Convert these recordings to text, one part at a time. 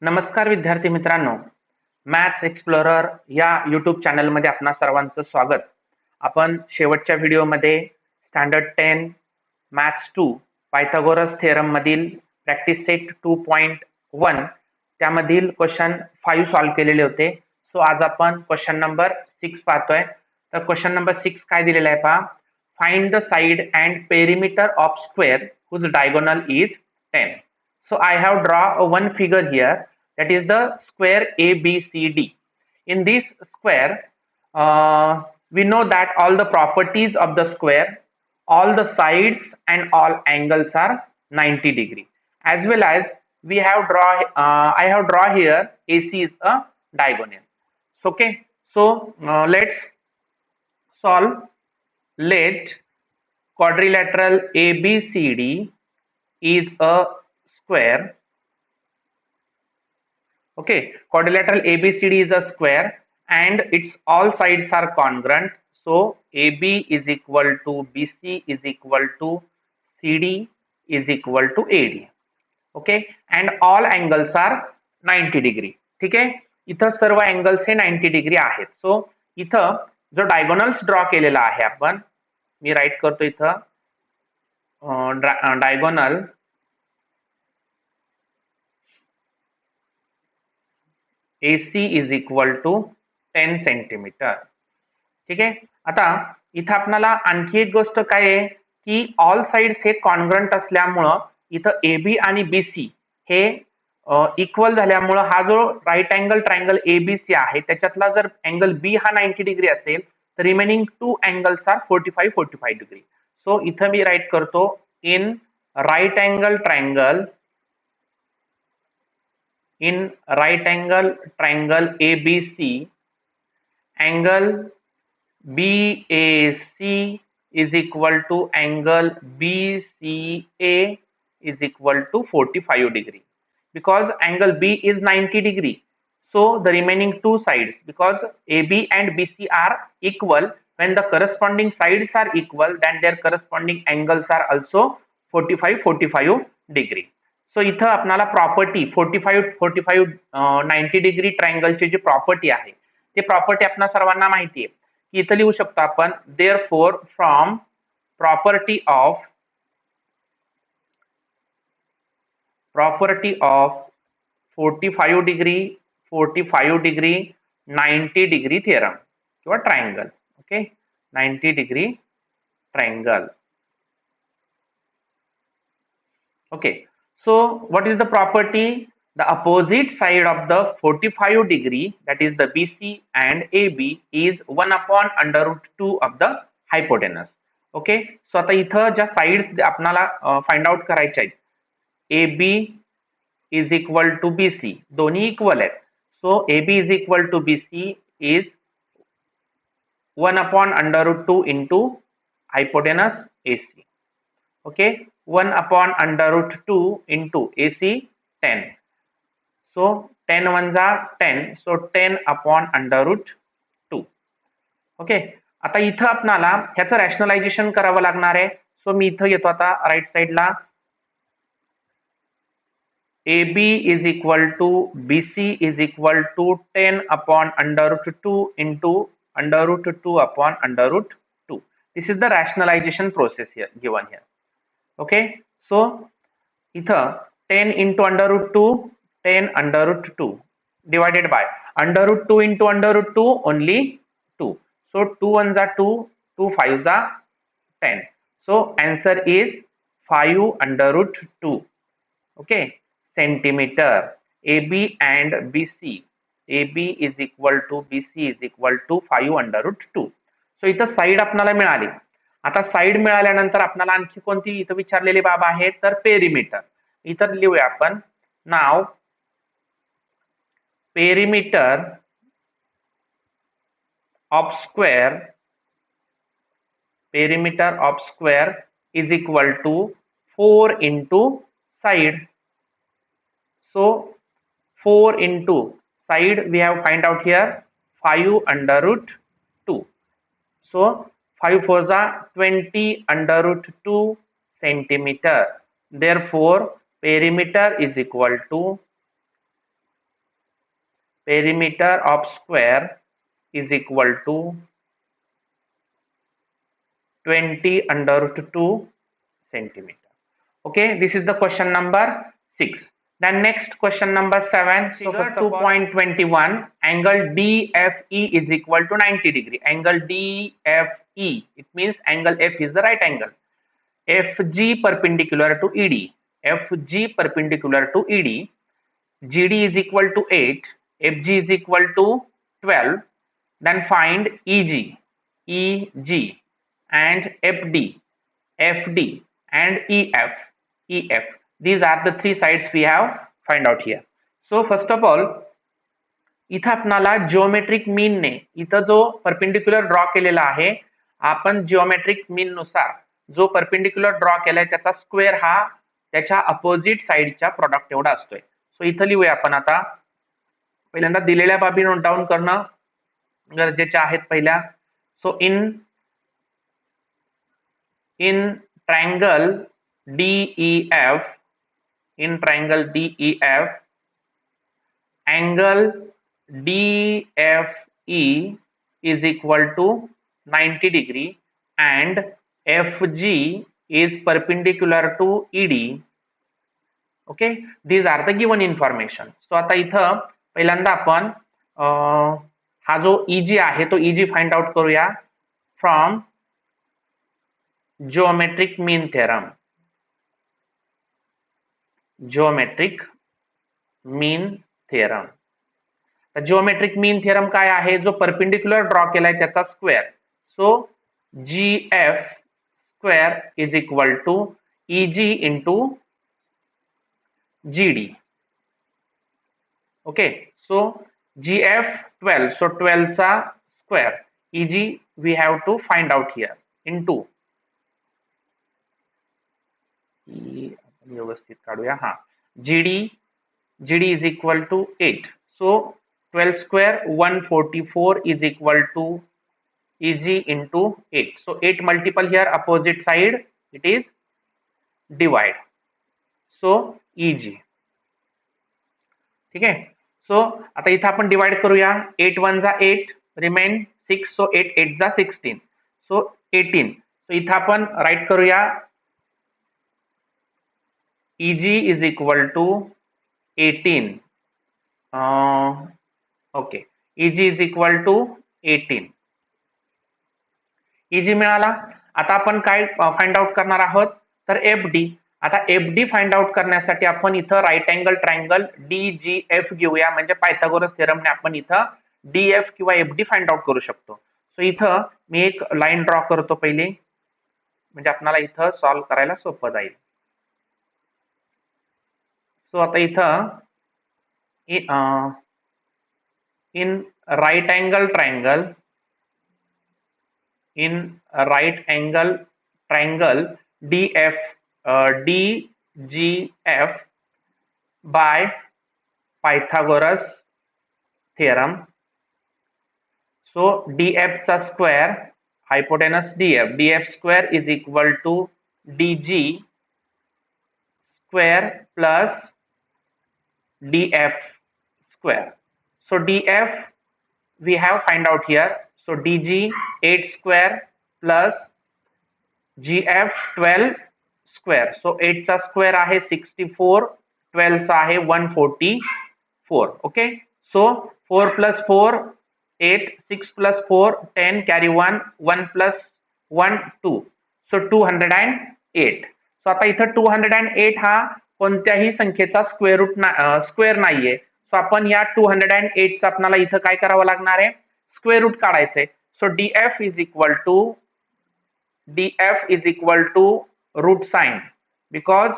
नमस्कार विद्यार्थी मित्रांनो, मॅथ्स एक्सप्लोरर या यूट्यूब चॅनलमध्ये आपणा सर्वांचं स्वागत. आपण शेवटच्या व्हिडिओमध्ये स्टँडर्ड 10 मॅथ्स 2 पायथागोरस थेरम मधील प्रॅक्टिस सेट 2.1 त्यामधील क्वेश्चन 5 सॉल्व्ह केलेले होते. सो आज आपण क्वेश्चन नंबर 6 पाहतोय. तर क्वेश्चन नंबर 6 काय दिलेला आहे पहा. Find the side and perimeter of square whose diagonal is 10. So I have draw one figure here, that is the square ABCD. In this square, we know that all the properties of the square, all the sides and all angles are 90 degree. As well as we have I have draw here AC is a diagonal. Okay, so let's solve. Let quadrilateral ABCD is a square. Okay, quadrilateral ABCD is a square and its all sides are congruent. So AB is equal to BC is equal to CD is equal to AD. Okay, and all angles are 90 degree. ठीक आहे, इथं सर्व angles हे 90 degree आहेत. So इथं जो diagonals draw केलेला आहे आपण, मी राईट करतो इथं diagonal AC is equal to 10 centimetre. ठीक आहे, आता इथं आपल्याला आणखी एक गोष्ट काय आहे की ऑल साइड्स हे कॉन्ग्रंट असल्यामुळं इथं AB आणि BC हे इक्वल झाल्यामुळं हा जो राईट अँगल ट्रायंगल ABC आहे त्याच्यातला जर अँगल B हा 90 डिग्री असेल तर remaining two angles are 45 degree. So इथं मी राईट करतो in right angle triangle in right angle triangle ABC, angle BAC is equal to angle BCA is equal to 45 degree. Because angle B is 90 degree, so the remaining two sides, because AB and BC are equal, when the corresponding sides are equal then their corresponding angles are also 45 degree. So इथं आपल्याला property 45 90 degree ट्रायंगलची जी property आहे ते property आपल्या सर्वांना माहिती आहे की इथं लिहू शकतो आपण therefore from property of 45 degree 90 degree theorem किंवा triangle. Okay, 90 degree triangle. Okay, so what is the property? The opposite side of the 45 degree, that is the BC and AB, is 1 upon under root 2 of the hypotenuse. Okay, so आता इथं ज्या sides आपल्याला find out करायच्या आहेत, AB is equal to BC, दोन्ही equal आहेत. So AB is equal to BC is 1 upon under root 2 into hypotenuse AC. Okay, 1 upon under root 2 into AC 10. So 10 ones are 10. So 10 upon under root 2. Okay, आता इथं आपल्याला ह्याचं rationalisation करावं लागणार आहे. So मी इथं येतो आता राईट साइडला. AB is equal to BC is equal to 10 upon under root 2 into under root 2 upon under root 2. This is the rationalization process here given here. Okay, so इथं 10 into under root 2, 10 under root 2 divided by under root 2 into under root 2 only 2. So 2 ones are 2, 2 5s are 10. So answer is 5 under root 2. Okay, centimeter. AB and BC, AB is equal to BC is equal to 5 under root 2. So इथं side आपल्याला मिळाली. आता side मिळाल्यानंतर आपल्याला आणखी कोणती इथं विचारलेली बाब आहे तर पेरिमीटर. इथं लिहूया आपण नाव perimeter of square is equal to 4 into side. So 4 into side we have find out here 5 under root 2. So 5 4s are 20 under root 2 centimeter. Therefore perimeter is equal to perimeter of square is equal to 20 under root 2 centimeter. Okay, this is the question number 6. Then next question number 7. Figure 2.21, angle DFE is equal to 90 degree. Angle DFE, it means angle F is the right angle. FG perpendicular to ED. FG perpendicular to ED. GD is equal to 8. FG is equal to 12. Then find EG, EG and FD, FD and EF, EF. These are the three sides we have find out here. So first of all, इथं आपणाला geometric मीन ने इथं जो perpendicular draw केलेला आहे, आपण geometric मीन नुसार जो परपेंडिक्युलर ड्रॉ केलाय त्याचा स्क्वेअर हा त्याच्या अपोजिट साइडच्या प्रोडक्ट एवढा असतोय. सो इथं लिहूया आपण. आता पहिल्यांदा दिलेल्या बाबी नोट डाऊन करणं गरजेचे आहेत पहिल्या. So in triangle DEF, in triangle DEF, angle DFE is equal to 90 degree and FG is perpendicular to ED. Okay, these are the given information. So आता इथं पहिल्यांदा आपण हा जो EG आहे तो EG फाइंड आउट करूया from geometric mean theorem. Geometric mean theorem. Geometric mean theorem काय आहे? जो परपेंडिक्युलर ड्रॉ केलाय त्याचा square. So GF square is equal to EG into GD. Okay, so GF 12, so 12 चा square, EG we have to find out here into व्यवस्थित काढूया. हा, GD is equal to 8. So 12 square 144 is equal to EG into 8. So 8 multiple here, opposite side it is divide. So EG. ठीक आहे. So आता इथं आपण divide करूया. 8 1 जा 8, रिमेन 6. सो 8 8 जा 16. सो 18. सो इथं आपण राइट करूया EG is equal to 18. Okay, EG is equal to 18. EG मिळाला. आता आपण काय फाइंड आउट करणार आहोत? तर FD. आता FD फाइंड आउट करण्यासाठी आपण इथं राइट अँगल ट्रायंगल DGF घेऊया. म्हणजे पायथागोरस थेरमने आपण इथं DF किंवा FD फाइंड आउट करू शकतो. सो इथं मी एक लाईन ड्रॉ करतो पहिली, म्हणजे आपल्याला इथं सॉल्व्ह करायला सोपं जाईल. सो आता इथं in right angle triangle DGF by Pythagoras theorem. So DF चा square, hypotenuse DF square is equal to DG square plus DF square. So DF we have find out here. So DG 8 square plus GF 12 square. So 8 चा square आहे 64, 12 चा आहे 144. Okay, so 4 plus 4 8, 6 plus 4 10, carry 1, 1 plus 1 2. So 208. So आता इथं 208 हा कोणत्याही संख्येचा square नाहीये. सो आपण या 208 चा आपल्याला इथं काय करावं लागणार आहे? स्क्वेअर रूट काढायचंय. So DF is equal to root sine, because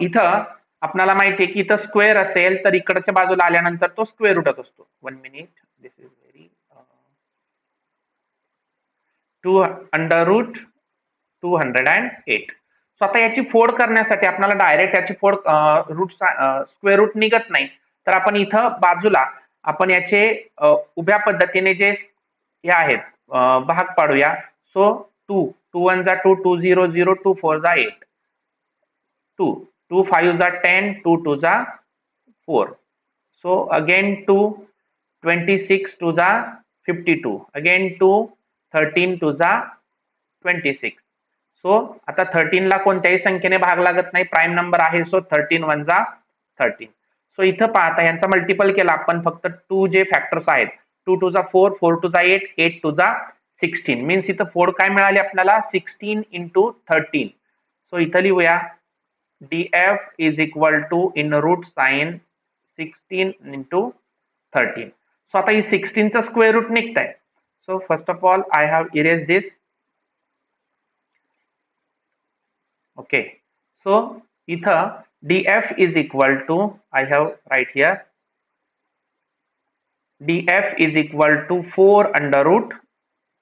इथं आपल्याला माहिती आहे की इथं स्क्वेअर असेल तर इकडच्या बाजूला आल्यानंतर तो स्क्वेअर रूटच असतो. 1 minute, this is very 2 under root 208. So आता याची फोड करण्यासाठी आपल्याला डायरेक्ट याची फोड स्क्वेअर रूट निघत नाही, तर आपण इथं बाजूला आपण याचे उभ्या पद्धतीने जे हे आहेत भाग पाडूया. सो 2 1 जा 2, 2 0 0, 2 4 जा 8, 2 5 जा 10, 2 2 जा 4. So again 2, 26 to the 52, again 2, 13 to the 26. So आता 13 ला कोणत्याही संख्येने भाग लागत नाही, प्राईम नंबर आहे. सो 13 1 जा 13. सो इथं पाहता यांचा मल्टिपल केला आपण, फक्त 2 जे फॅक्टर्स आहेत, 2 टू जा 4, 4 टू जा 8, 8 टू जा 16. मीन्स इथं 4 काय मिळाले आपल्याला, 16 इंटू 13. सो इथं लिहूया df is equal to in root sign 16 into 13. So आता ही 16 चा स्क्वेअर रूट निघतंय. So first of all I have erase this. Okay, so इथं df is equal to, I have right here, df is equal to 4 under root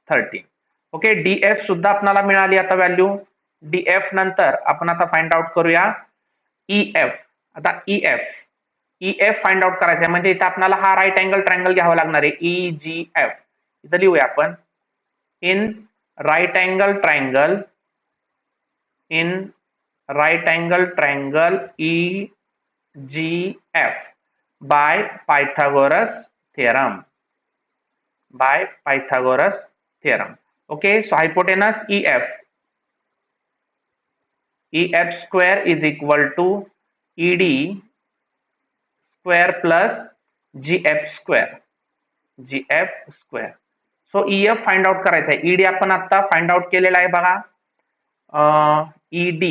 13. Okay, df सुद्धा आपल्याला मिळाली आता value. df नंतर आपण आता फाइंड आउट करूया ef. आता ef फाइंड आउट करायचं आहे, म्हणजे इथं आपल्याला हा राईट अँगल ट्रायंगल घ्यावा लागणार आहे, egf. इथं लिहूया आपण, in right angle triangle, in right angle triangle EGF by Pythagoras theorem. By Pythagoras theorem. Okay, so hypotenuse EF square is equal to ED square plus GF square. So EF find out करायचं आहे. ED आपण आता find out केलेला आहे बघा. ED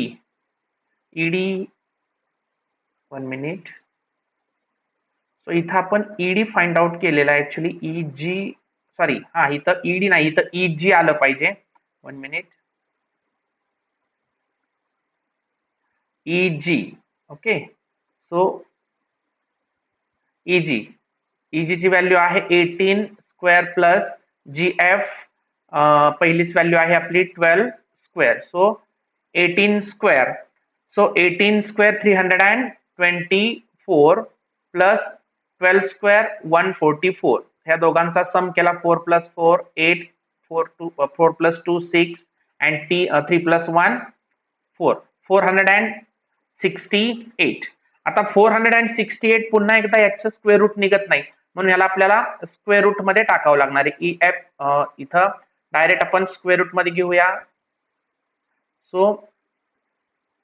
1 minute. So इथं आपण ED find out केलेला आहे ऍक्च्युली. EG सॉरी, हा इथं ED नाही, इथं EG आलं पाहिजे. 1 minute. EG. Okay, so EG ची व्हॅल्यू आहे 18 स्क्वेअर प्लस GF, पहिलीच व्हॅल्यू आहे आपली 12 square. So 18 square. So 18 square 324 plus 12 square 144. ह्या दोघांचा सम केला, 4 प्लस 4 8, 4 प्लस 2 6 अँड 3 प्लस 1 4, 468. आता 468 पुन्हा एकदा याचं स्क्वेअर रूट निघत नाही, म्हणून याला आपल्याला स्क्वेअर रूट मध्ये टाकावं लागणार आहे. EF इथं डायरेक्ट आपण स्क्वेअर रूट मध्ये घेऊया. So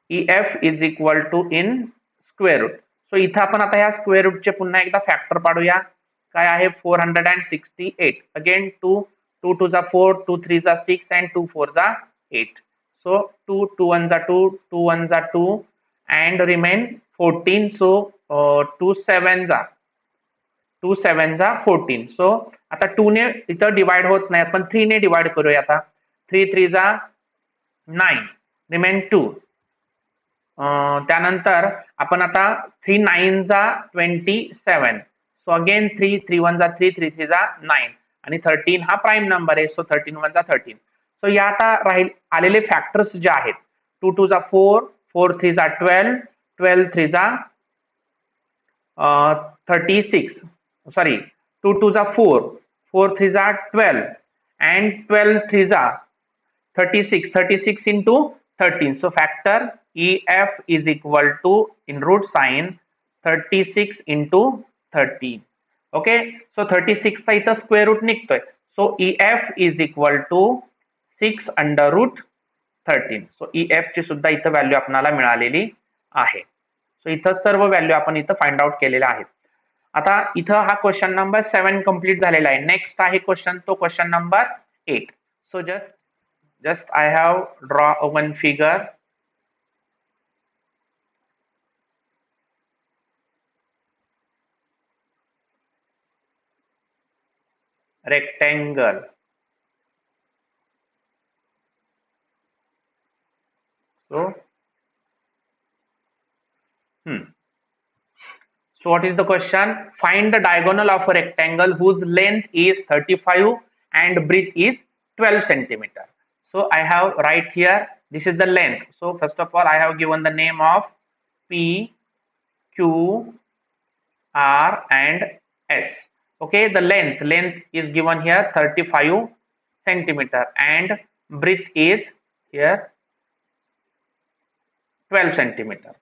EF is equal to in square root. So इथं आपण आता या स्क्वेअर रूटचे पुन्हा एकदा फॅक्टर पाडूया. काय आहे, 468. अगेन 2 टू जा 4, 2 3 जा 6 अँड 2 4 जा 8. सो 2 1 जा 2, 2 1 जा 2 अँड रिमेन 14. सो 2 7 जा 14. सो आता 2 ने इथं डिवाइड होत नाही, आपण 3 ने डिवाइड करूया. आता 3 3 जा 9, रिमेन 2. त्यानंतर आपण आता 3 9 जा 27. सो अगेन 3 3 1 जा 3, 3 3 जा 9 आणि 13 हा प्राइम नंबर आहे. सो 13 1 जा 13. सो या आता आलेले फॅक्टर्स जे आहेत, 2 2 जा 4, 4 3 जा 12, 12 3 जा 36. सॉरी, 2 2 जा 4, 4 3 जा 12 अँड 12 3 जा 36, 36 into 13. So factor EF is equal to, in root sign, 36 into 13. Okay, so 36 चा इथं स्क्वेअर रूट निघतोय. So EF is equal to 6 under root 13. So EF ची सुद्धा इथं व्हॅल्यू आपल्याला मिळालेली आहे. सो इथं सर्व व्हॅल्यू आपण इथं फाइंड आउट केलेल्या आहेत. आता इथं हा क्वेश्चन नंबर 7 कंप्लीट झालेला आहे. नेक्स्ट आहे क्वेश्चन, तो question number 8. So just I have draw one figure. Rectangle. So what is the question? Find the diagonal of a rectangle whose length is 35 and breadth is 12 centimeter. So I have right here, this is the length. So first of all I have given the name of P, Q, R and S. Okay, the length is given here 35 centimeter and breadth is here 12 centimeter.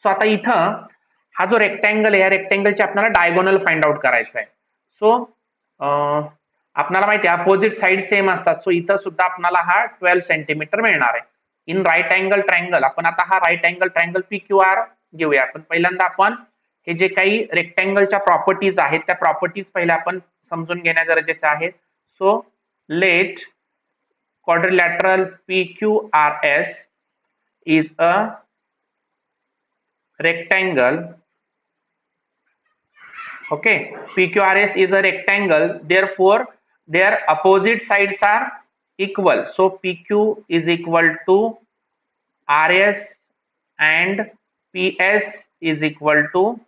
So आता इथं हा जो rectangle आहे या रेक्टँगलचे आपल्याला diagonal find out करायचं आहे. So आपल्याला माहिती आहे अपोजिट साइड सेम असतात. सो इथं सुद्धा आपल्याला हा 12 सेंटीमीटर मिळणार आहे. इन राईट अँगल ट्रायंगल आपण आता हा राईट अँगल ट्रायंगल PQR घेऊया. आपण पहिल्यांदा आपण हे जे काही रेक्टँगलच्या प्रॉपर्टीज आहेत त्या प्रॉपर्टीज पहिल्या आपण समजून घेणे गरजेचे आहे. So let quadrilateral PQRS is a rectangle. Okay, PQRS is a rectangle, therefore their opposite sides are equal. So PQ is equal to RS and PS is equal to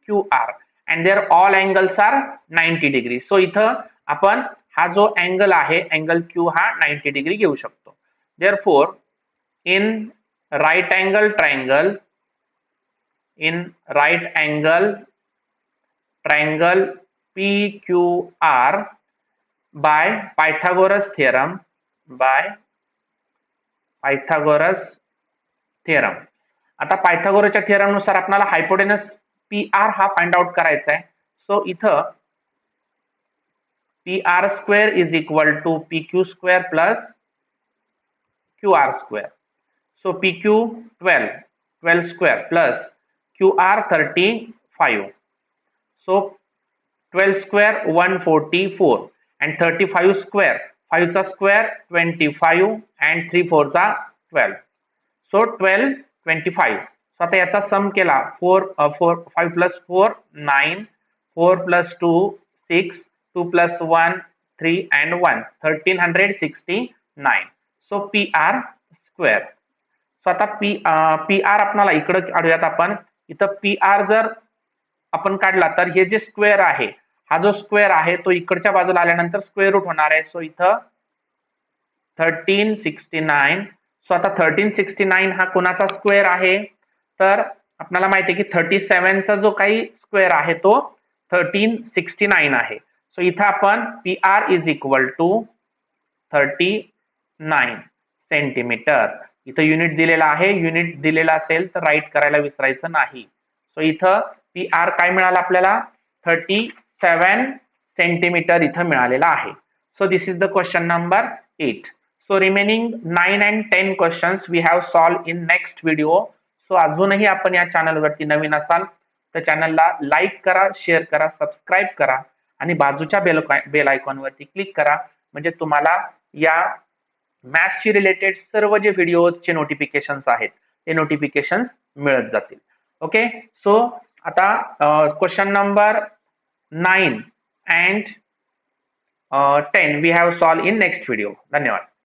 QR and their all angles are 90 degrees. So इथं आपण हा जो angle आहे angle Q हा 90 degree घेऊ शकतो. Therefore in right angle triangle PQR by Pythagoras theorem आता पायथागोरसच्या theorem नुसार आपल्याला हायपोटेनस PR हा फाइंड आउट करायचा आहे. सो इथं PR square is equal to PQ square plus QR square. So PQ 12 square plus QR 35. So 12 square 144 and 35 square 5 चा square 25 and 3 4 चा 12. So 12 25. So आता याचा सम केला 5 plus 4 9 4 plus 2 6 2 plus 1 3 and 1 1369. So PR square. So आता PR आपल्याला इकडे काढूयात आपण. इथं PR जर आपण काढला तर हे जे स्क्वेअर आहे हा जो स्क्वेअर आहे तो इकडच्या बाजूला आल्यानंतर स्क्वेअर रूट होणार आहे. सो इथं 1369. सो आता 1369 हा कोणाचा स्क्वेअर आहे तर आपल्याला माहिती आहे की 37 चा जो काही स्क्वेअर आहे तो 1369 आहे. सो इथं आपण PR is equal to 39 centimetre. इथं युनिट दिलेला आहे. युनिट दिलेला असेल तर राईट करायला विसरायचं नाही. सो इथं PR काय मिळालं आपल्याला 37 सेंटीमीटर इथं मिळालेला आहे. So this is the question number 8. So remaining 9 and 10 questions we have solved in next video. So अजूनही आपण या चॅनल वरती नवीन असाल तर चॅनलला लाईक करा, शेअर करा, सबस्क्राईब करा आणि बाजूच्या बेल आयकॉन वरती क्लिक करा म्हणजे तुम्हाला या मॅथ्सशी रिलेटेड सर्व जे व्हिडिओचे नोटिफिकेशन्स आहेत ते नोटिफिकेशन्स मिळत जातील. ओके, सो आता question number 9 and 10 we have solved in next video. धन्यवाद.